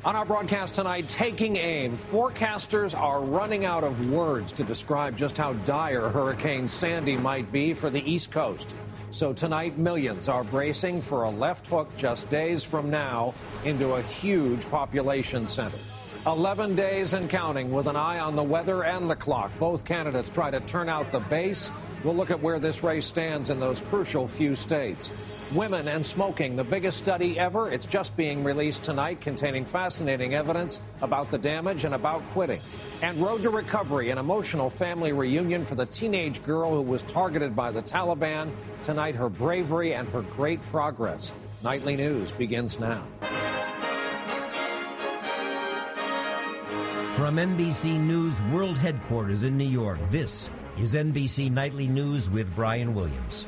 On our broadcast tonight, taking aim, forecasters are running out of words to describe just how dire Hurricane Sandy might be for the East Coast. So tonight, millions are bracing for a left hook just days from now into a huge population center. 11 days and counting with an eye on the weather and the clock. Both candidates try to turn out the base. We'll look at where this race stands in those crucial few states. Women and smoking, the biggest study ever. It's just being released tonight, containing fascinating evidence about the damage and about quitting. And road to recovery, an emotional family reunion for the teenage girl who was targeted by the Taliban. Tonight, her bravery and her great progress. Nightly News begins now. From NBC News World Headquarters in New York, this is NBC Nightly News with Brian Williams.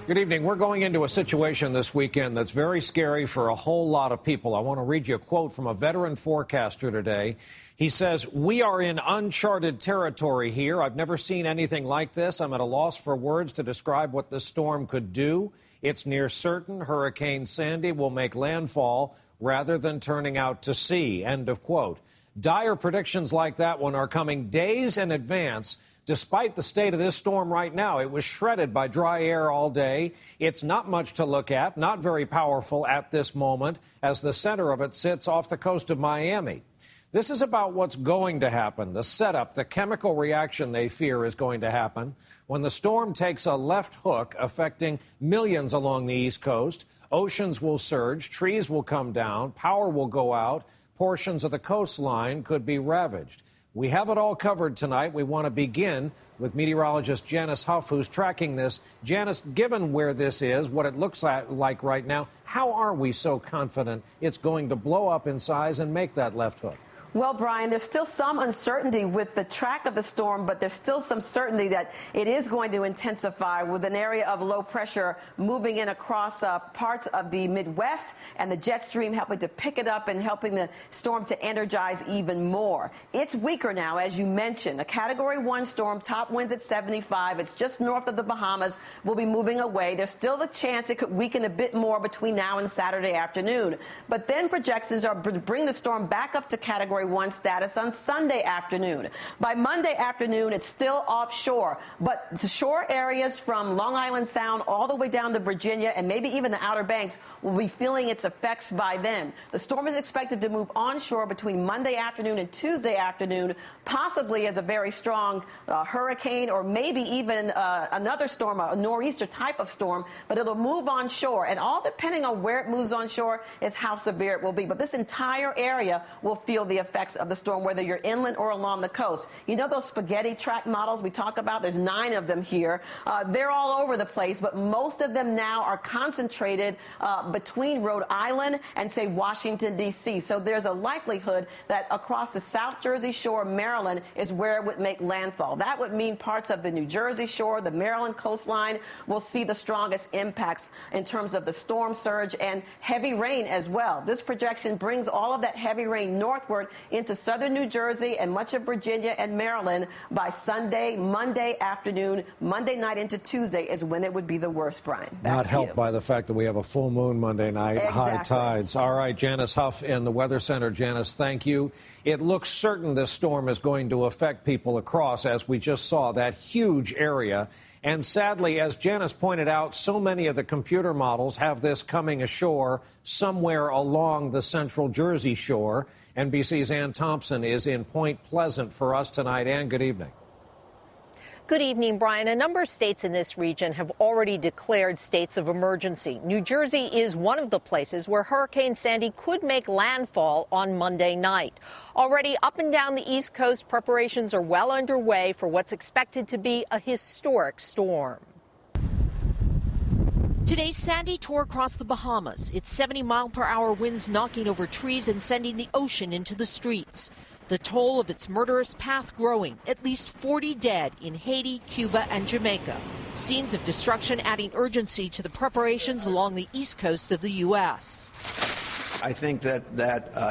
Good evening. We're going into a situation this weekend that's very scary for a whole lot of people. I want to read you a quote from a veteran forecaster today. He says, "We are in uncharted territory here. I've never seen anything like this. I'm at a loss for words to describe what this storm could do. It's near certain Hurricane Sandy will make landfall rather than turning out to sea." End of quote. Dire predictions like that one are coming days in advance. Despite the state of this storm right now, it was shredded by dry air all day. It's not much to look at, not very powerful at this moment, as the center of it sits off the coast of Miami. This is about what's going to happen, the setup, the chemical reaction they fear is going to happen when the storm takes a left hook, affecting millions along the East Coast. Oceans will surge, trees will come down, power will go out, portions of the coastline could be ravaged. We have it all covered tonight. We want to begin with meteorologist Janice Huff, who's tracking this. Janice, given where this is, what it looks like right now, how are we so confident it's going to blow up in size and make that left hook? Well, Brian, there's still some uncertainty with the track of the storm, but there's still some certainty that it is going to intensify with an area of low pressure moving in across parts of the Midwest and the jet stream helping to pick it up and helping the storm to energize even more. It's weaker now, as you mentioned. A Category 1 storm, top winds at 75. It's just north of the Bahamas. Will be moving away. There's still the chance it could weaken a bit more between now and Saturday afternoon. But then projections are to bring the storm back up to Category 1 status on Sunday afternoon. By Monday afternoon, it's still offshore, but the shore areas from Long Island Sound all the way down to Virginia and maybe even the Outer Banks will be feeling its effects by then. The storm is expected to move onshore between Monday afternoon and Tuesday afternoon, possibly as a very strong hurricane or maybe even another storm, a nor'easter type of storm, but it'll move onshore. And all depending on where it moves onshore is how severe it will be. But this entire area will feel the effects of the storm, whether you're inland or along the coast. You know those spaghetti track models we talk about? There's 9 of them here. They're all over the place, but most of them now are concentrated between Rhode Island and, say, Washington, D.C. So there's a likelihood that across the South Jersey shore, Maryland, is where it would make landfall. That would mean parts of the New Jersey shore, the Maryland coastline will see the strongest impacts in terms of the storm surge and heavy rain as well. This projection brings all of that heavy rain northward into southern New Jersey and much of Virginia and Maryland by Sunday, Monday afternoon, Monday night into Tuesday is when it would be the worst, Brian. Not helped by the fact that we have a full moon Monday night, exactly. High tides. All right, Janice Huff in the Weather Center. Janice, thank you. It looks certain this storm is going to affect people across, as we just saw, that huge area. And sadly, as Janice pointed out, so many of the computer models have this coming ashore somewhere along the central Jersey shore. NBC's Ann Thompson is in Point Pleasant for us tonight. Ann, good evening. Good evening, Brian. A number of states in this region have already declared states of emergency. New Jersey is one of the places where Hurricane Sandy could make landfall on Monday night. Already up and down the East Coast, preparations are well underway for what's expected to be a historic storm. Today, Sandy tore across the Bahamas. Its 70-mile-per-hour winds knocking over trees and sending the ocean into the streets. The toll of its murderous path growing, at least 40 dead in Haiti, Cuba, and Jamaica. Scenes of destruction adding urgency to the preparations along the east coast of the U.S. I think that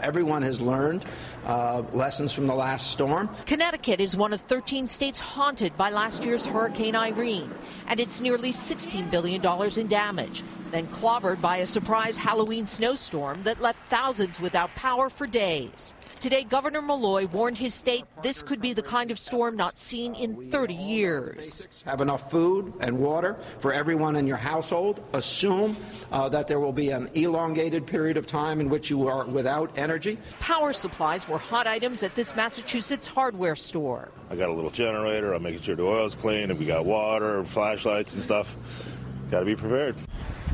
everyone has learned lessons from the last storm. Connecticut is one of 13 states haunted by last year's Hurricane Irene, and it's nearly $16 billion in damage. then clobbered by a surprise Halloween snowstorm that left thousands without power for days. Today, Governor Malloy warned his state this could be the kind of storm not seen in 30 years. Have enough food and water for everyone in your household. Assume that there will be an elongated period of time in which you are without energy. Power supplies were hot items at this Massachusetts hardware store. I got a little generator. I'm making sure the oil's clean, and we got water, flashlights and stuff. Got to be prepared.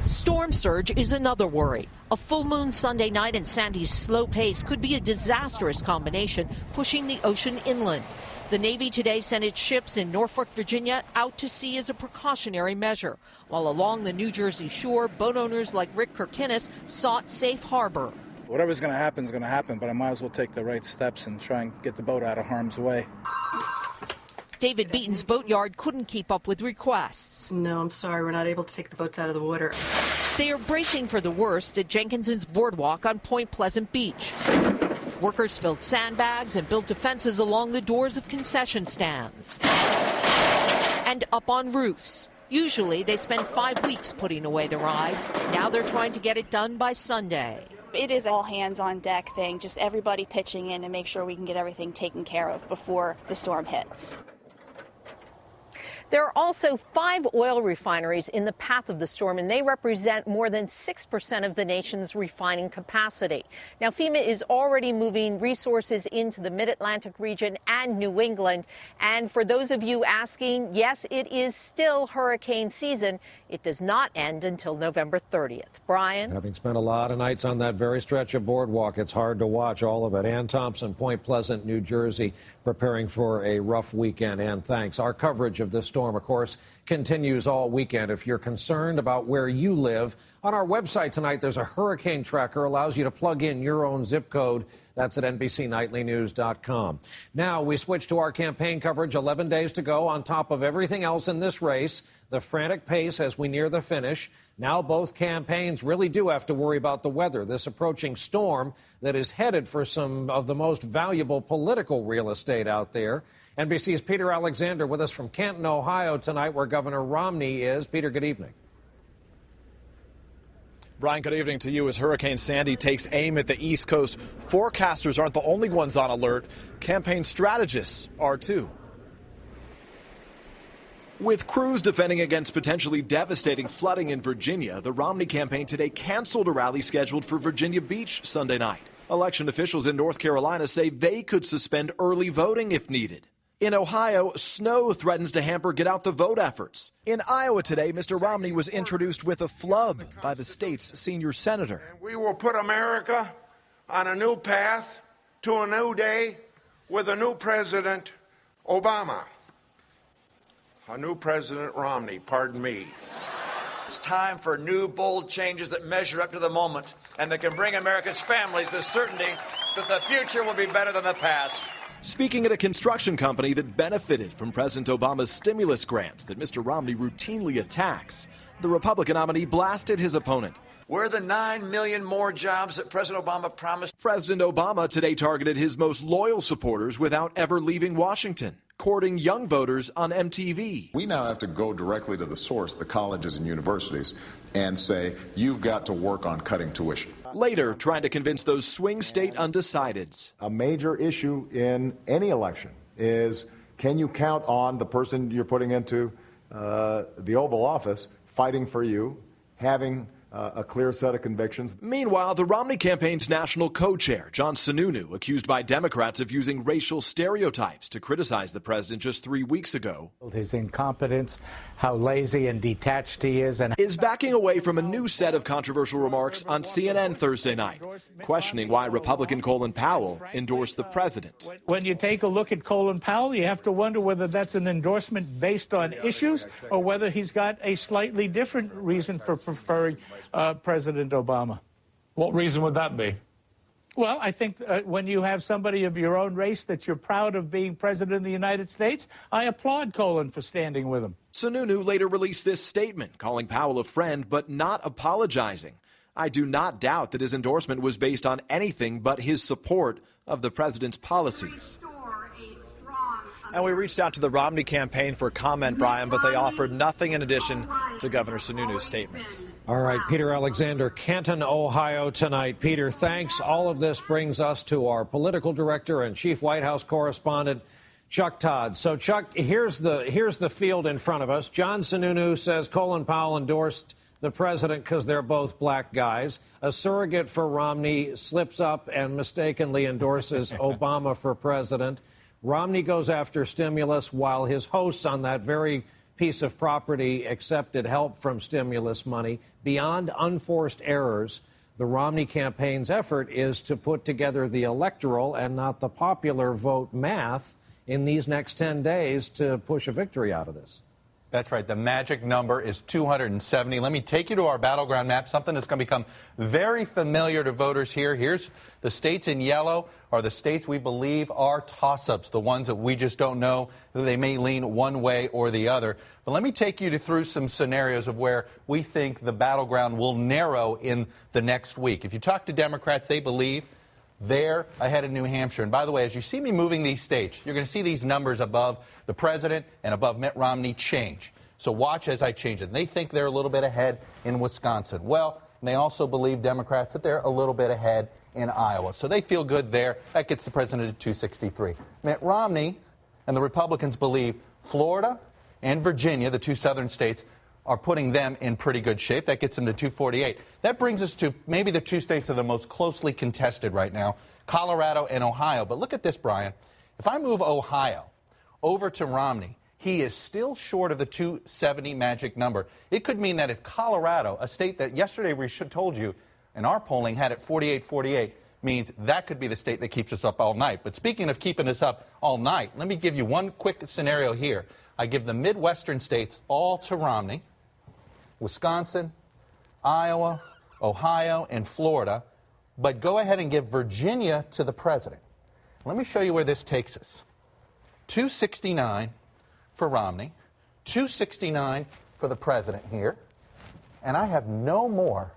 Storm surge is another worry. A full moon Sunday night and Sandy's slow pace could be a disastrous combination, pushing the ocean inland. The Navy today sent its ships in Norfolk, Virginia, out to sea as a precautionary measure, while along the New Jersey shore, boat owners like Rick Kirkinnis sought safe harbor. Whatever's going to happen is going to happen, but I might as well take the right steps and try and get the boat out of harm's way. David Beaton's boatyard couldn't keep up with requests. No, I'm sorry, we're not able to take the boats out of the water. They are bracing for the worst at Jenkinson's boardwalk on Point Pleasant Beach. Workers filled sandbags and built defenses along the doors of concession stands and up on roofs. Usually they spend 5 weeks putting away the rides. Now they're trying to get it done by Sunday. It is all hands on deck thing, just everybody pitching in to make sure we can get everything taken care of before the storm hits. There are also 5 oil refineries in the path of the storm, and they represent more than 6% of the nation's refining capacity. Now, FEMA is already moving resources into the Mid-Atlantic region and New England. And for those of you asking, yes, it is still hurricane season. It does not end until November 30th. Brian? Having spent a lot of nights on that very stretch of boardwalk, it's hard to watch all of it. Ann Thompson, Point Pleasant, New Jersey, preparing for a rough weekend. Ann, thanks. Our coverage of this storm, of course, continues all weekend. If you're concerned about where you live, on our website tonight, there's a hurricane tracker, allows you to plug in your own zip code. That's at NBCNightlyNews.com. Now we switch to our campaign coverage. 11 days to go. On top of everything else in this race, the frantic pace as we near the finish. Now both campaigns really do have to worry about the weather, this approaching storm that is headed for some of the most valuable political real estate out there. NBC's Peter Alexander with us from Canton, Ohio tonight, where Governor Romney is. Peter, good evening. Brian, good evening to you. As Hurricane Sandy takes aim at the East Coast, forecasters aren't the only ones on alert. Campaign strategists are too. With crews defending against potentially devastating flooding in Virginia, the Romney campaign today canceled a rally scheduled for Virginia Beach Sunday night. Election officials in North Carolina say they could suspend early voting if needed. In Ohio, snow threatens to hamper get-out-the-vote efforts. In Iowa today, Mr. Romney was introduced with a flub by the state's senior senator. We will put America on a new path to a new day with a new President Obama. A new President Romney, pardon me. It's time for new, bold changes that measure up to the moment and that can bring America's families the certainty that the future will be better than the past. Speaking at a construction company that benefited from President Obama's stimulus grants that Mr. Romney routinely attacks, the Republican nominee blasted his opponent. We're the 9 million more jobs that President Obama promised. President Obama today targeted his most loyal supporters without ever leaving Washington, courting young voters on MTV. We now have to go directly to the source, the colleges and universities, and say, you've got to work on cutting tuition. Later, trying to convince those swing state undecideds. A major issue in any election is, can you count on the person you're putting into the Oval Office fighting for you, having a clear set of convictions? Meanwhile, the Romney campaign's national co-chair, John Sununu, accused by Democrats of using racial stereotypes to criticize the president just 3 weeks ago. His incompetence, how lazy and detached he is backing away from a new set of controversial remarks on CNN Thursday night, questioning why Republican Colin Powell endorsed the president. When you take a look at Colin Powell, you have to wonder whether that's an endorsement based on issues or whether he's got a slightly different reason for preferring President Obama. What reason would that be? Well, I think when you have somebody of your own race that you're proud of being president of the United States, I applaud Colin for standing with him. Sununu later released this statement, calling Powell a friend, but not apologizing. I do not doubt that his endorsement was based on anything but his support of the president's policies. And we reached out to the Romney campaign for comment, Brian, but they offered nothing in addition to Governor Sununu's statement. All right, Peter Alexander, Canton, Ohio tonight. Peter, thanks. All of this brings us to our political director and chief White House correspondent, Chuck Todd. So, Chuck, here's the field in front of us. John Sununu says Colin Powell endorsed the president because they're both black guys. A surrogate for Romney slips up and mistakenly endorses Obama for president. Romney goes after stimulus while his hosts on that very piece of property accepted help from stimulus money. Beyond unforced errors, the Romney campaign's effort is to put together the electoral and not the popular vote math in these next 10 days to push a victory out of this. That's right. The magic number is 270. Let me take you to our battleground map, something that's going to become very familiar to voters here. Here's the states in yellow are the states we believe are toss-ups, the ones that we just don't know. They may lean one way or the other. But let me take you through some scenarios of where we think the battleground will narrow in the next week. If you talk to Democrats, they believe they're ahead of New Hampshire. And by the way, as you see me moving these states, you're going to see these numbers above the president and above Mitt Romney change. So watch as I change it. And they think they're a little bit ahead in Wisconsin. Well, and they also believe, Democrats, that they're a little bit ahead in Iowa. So they feel good there. That gets the president to 263. Mitt Romney and the Republicans believe Florida and Virginia, the two southern states, are putting them in pretty good shape. That gets them to 248. That brings us to maybe the two states that are the most closely contested right now, Colorado and Ohio. But look at this, Brian. If I move Ohio over to Romney, he is still short of the 270 magic number. It could mean that if Colorado, a state that yesterday we told you in our polling had it 48-48, means that could be the state that keeps us up all night. But speaking of keeping us up all night, let me give you one quick scenario here. I give the Midwestern states all to Romney. Wisconsin, Iowa, Ohio, and Florida, but go ahead and give Virginia to the president. Let me show you where this takes us. 269 for Romney, 269 for the president here, and I have no more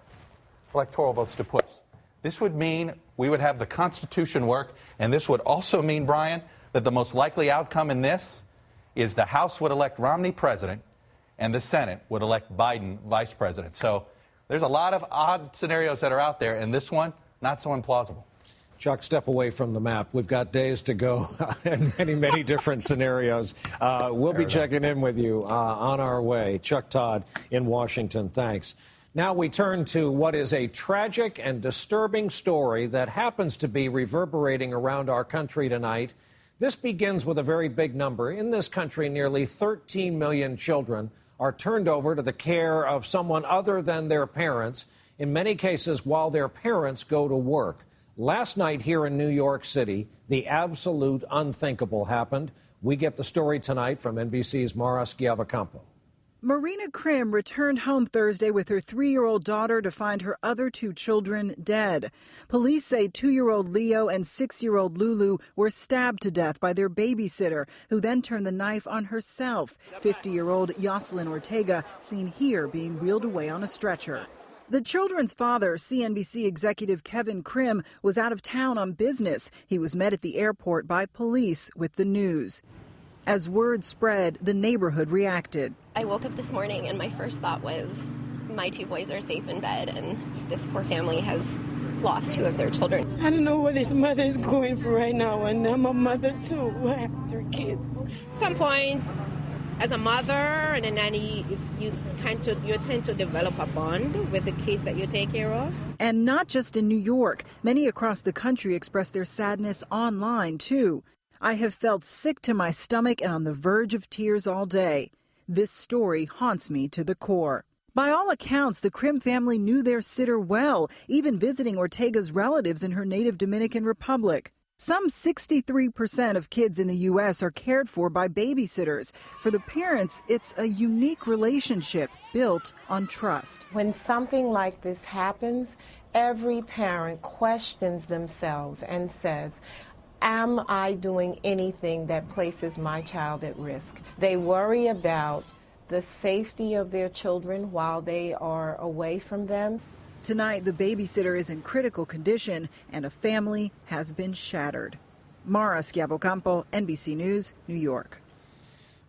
electoral votes to push. This would mean we would have the Constitution work, and this would also mean, Brian, that the most likely outcome in this is the House would elect Romney president, and the Senate would elect Biden vice president. So there's a lot of odd scenarios that are out there, and this one, not so implausible. Chuck, step away from the map. We've got days to go and many, many different scenarios. We'll be checking in with you on our way. Chuck Todd in Washington, thanks. Now we turn to what is a tragic and disturbing story that happens to be reverberating around our country tonight. This begins with a very big number. In this country, nearly 13 million children are turned over to the care of someone other than their parents, in many cases while their parents go to work. Last night here in New York City, the absolute unthinkable happened. We get the story tonight from NBC's Mara Schiavocampo. Marina Krim returned home Thursday with her 3-year-old daughter to find her other 2 children dead. Police say 2-year-old Leo and 6-year-old Lulu were stabbed to death by their babysitter, who then turned the knife on herself. 50-year-old Yoselin Ortega seen here being wheeled away on a stretcher. The children's father, CNBC executive Kevin Krim, was out of town on business. He was met at the airport by police with the news. As word spread, the neighborhood reacted. I woke up this morning and my first thought was my 2 boys are safe in bed and this poor family has lost 2 of their children. I don't know what this mother is going through right now, and I'm a mother too. I have 3 kids. At some point, as a mother and a nanny, you tend to develop a bond with the kids that you take care of. And not just in New York. Many across the country express their sadness online, too. I have felt sick to my stomach and on the verge of tears all day. This story haunts me to the core. By all accounts, the Krim family knew their sitter well, even visiting Ortega's relatives in her native Dominican Republic. Some 63% of kids in the U.S. are cared for by babysitters. For the parents, it's a unique relationship built on trust. When something like this happens, every parent questions themselves and says, am I doing anything that places my child at risk? They worry about the safety of their children while they are away from them. Tonight, the babysitter is in critical condition and a family has been shattered. Mara Schiavocampo, NBC News, New York.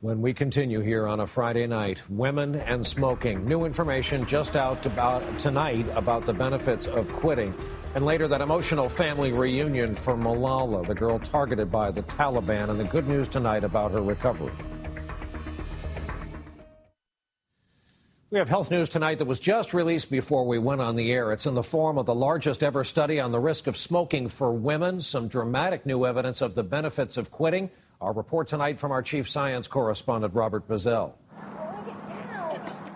When we continue here on a Friday night, women and smoking. New information just out about tonight about the benefits of quitting. And later, that emotional family reunion for Malala, the girl targeted by the Taliban, and the good news tonight about her recovery. We have health news tonight that was just released before we went on the air. It's in the form of the largest ever study on the risk of smoking for women. Some dramatic new evidence of the benefits of quitting. Our report tonight from our chief science correspondent, Robert Bazell.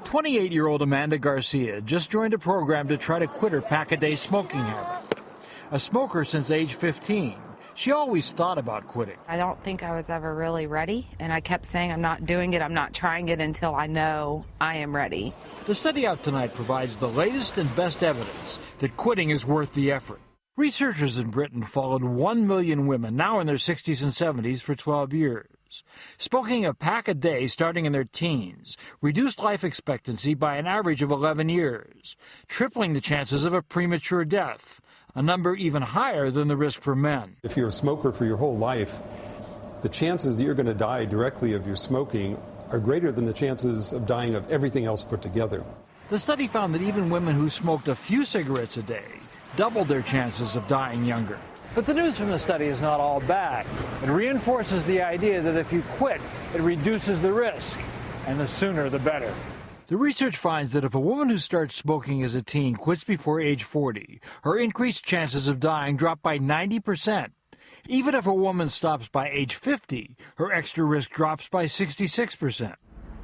28-year-old Amanda Garcia just joined a program to try to quit her pack-a-day smoking habit. A smoker since age 15, she always thought about quitting. I don't think I was ever really ready, and I kept saying I'm not doing it, I'm not trying it until I know I am ready. The study out tonight provides the latest and best evidence that quitting is worth the effort. Researchers in Britain followed 1 million women, now in their 60s and 70s, for 12 years. Smoking a pack a day starting in their teens reduced life expectancy by an average of 11 years, tripling the chances of a premature death, a number even higher than the risk for men. If you're a smoker for your whole life, the chances that you're going to die directly of your smoking are greater than the chances of dying of everything else put together. The study found that even women who smoked a few cigarettes a day doubled their chances of dying younger. But the news from the study is not all bad. It reinforces the idea that if you quit, it reduces the risk, and the sooner the better. The research finds that if a woman who starts smoking as a teen quits before age 40, her increased chances of dying drop by 90%. Even if a woman stops by age 50, her extra risk drops by 66%.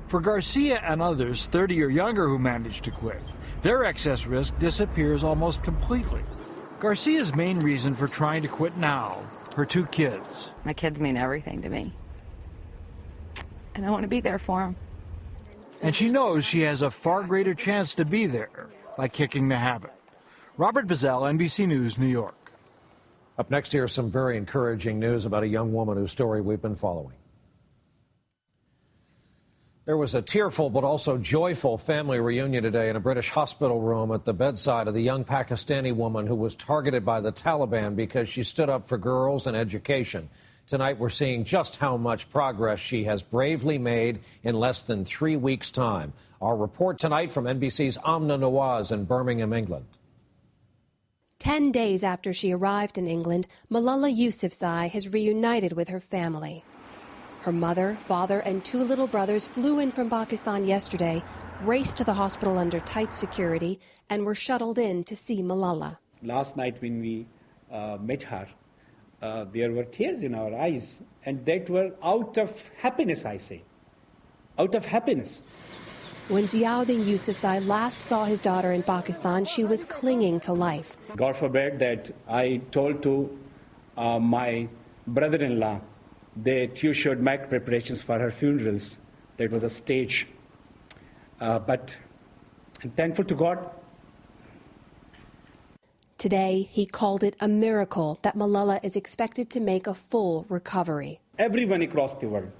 For Garcia and others 30 or younger who manage to quit, their excess risk disappears almost completely. Garcia's main reason for trying to quit now, her 2 kids. My kids mean everything to me, and I want to be there for them. And she knows she has a far greater chance to be there by kicking the habit. Robert Bazell, NBC News, New York. Up next here, some very encouraging news about a young woman whose story we've been following. There was a tearful but also joyful family reunion today in a British hospital room at the bedside of the young Pakistani woman who was targeted by the Taliban because she stood up for girls and education. Tonight, we're seeing just how much progress she has bravely made in less than 3 weeks' time. Our report tonight from NBC's Amna Nawaz in Birmingham, England. 10 days after she arrived in England, Malala Yousafzai has reunited with her family. Her mother, father, and 2 little brothers flew in from Pakistan yesterday, raced to the hospital under tight security, and were shuttled in to see Malala. Last night when we met her, there were tears in our eyes, and that were out of happiness, I say. Out of happiness. When Ziauddin Yousafzai last saw his daughter in Pakistan, she was clinging to life. God forbid that I told to my brother-in-law that you should make preparations for her funerals. That was a stage. But I'm thankful to God. Today, he called it a miracle that Malala is expected to make a full recovery. Everyone across the world,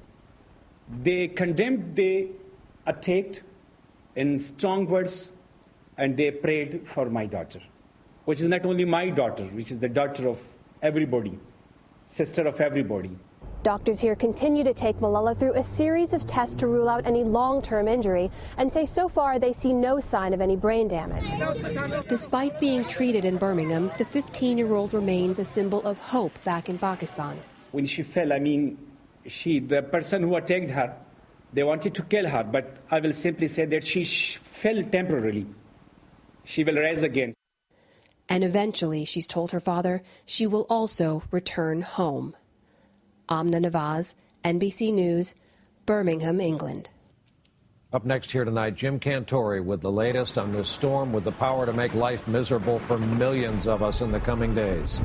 they condemned, they attacked in strong words, and they prayed for my daughter, which is not only my daughter, which is the daughter of everybody, sister of everybody. Doctors here continue to take Malala through a series of tests to rule out any long-term injury and say so far they see no sign of any brain damage. Despite being treated in Birmingham, the 15-year-old remains a symbol of hope back in Pakistan. When she fell, the person who attacked her, they wanted to kill her, but I will simply say that she fell temporarily. She will rise again. And eventually, she's told her father, she will also return home. Amna Nawaz, NBC News, Birmingham, England. Up next here tonight, Jim Cantore with the latest on this storm with the power to make life miserable for millions of us in the coming days.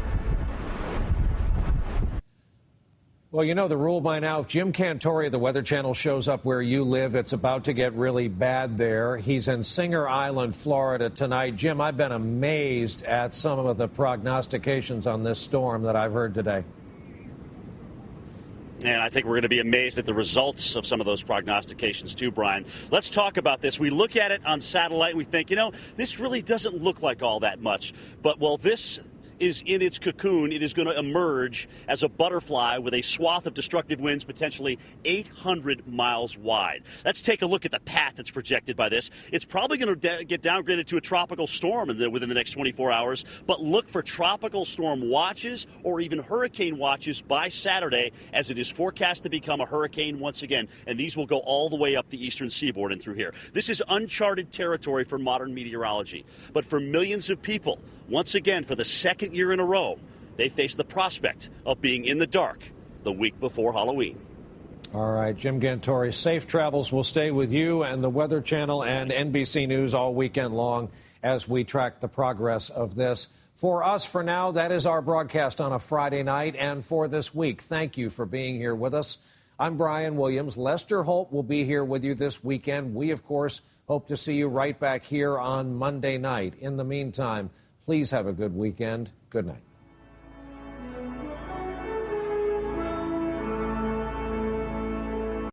Well, you know the rule by now. If Jim Cantore of the Weather Channel shows up where you live, it's about to get really bad there. He's in Singer Island, Florida tonight. Jim, I've been amazed at some of the prognostications on this storm that I've heard today. And I think we're going to be amazed at the results of some of those prognostications, too, Brian. Let's talk about this. We look at it on satellite and we think, this really doesn't look like all that much. But, well, this is in its cocoon. It is going to emerge as a butterfly with a swath of destructive winds potentially 800 miles wide. Let's take a look at the path that's projected by this. It's probably going to get downgraded to a tropical storm within the next 24 hours, but look for tropical storm watches or even hurricane watches by Saturday, as it is forecast to become a hurricane once again, and these will go all the way up the eastern seaboard and through here. This is uncharted territory for modern meteorology, but for millions of people, once again, for the second year in a row, they face the prospect of being in the dark the week before Halloween. All right, Jim Gantori, safe travels. Will stay with you and the Weather Channel and NBC News all weekend long as we track the progress of this. For us, for now, that is our broadcast on a Friday night and for this week. Thank you for being here with us. I'm Brian Williams. Lester Holt will be here with you this weekend. We, of course, hope to see you right back here on Monday night. In the meantime, please have a good weekend. Good night.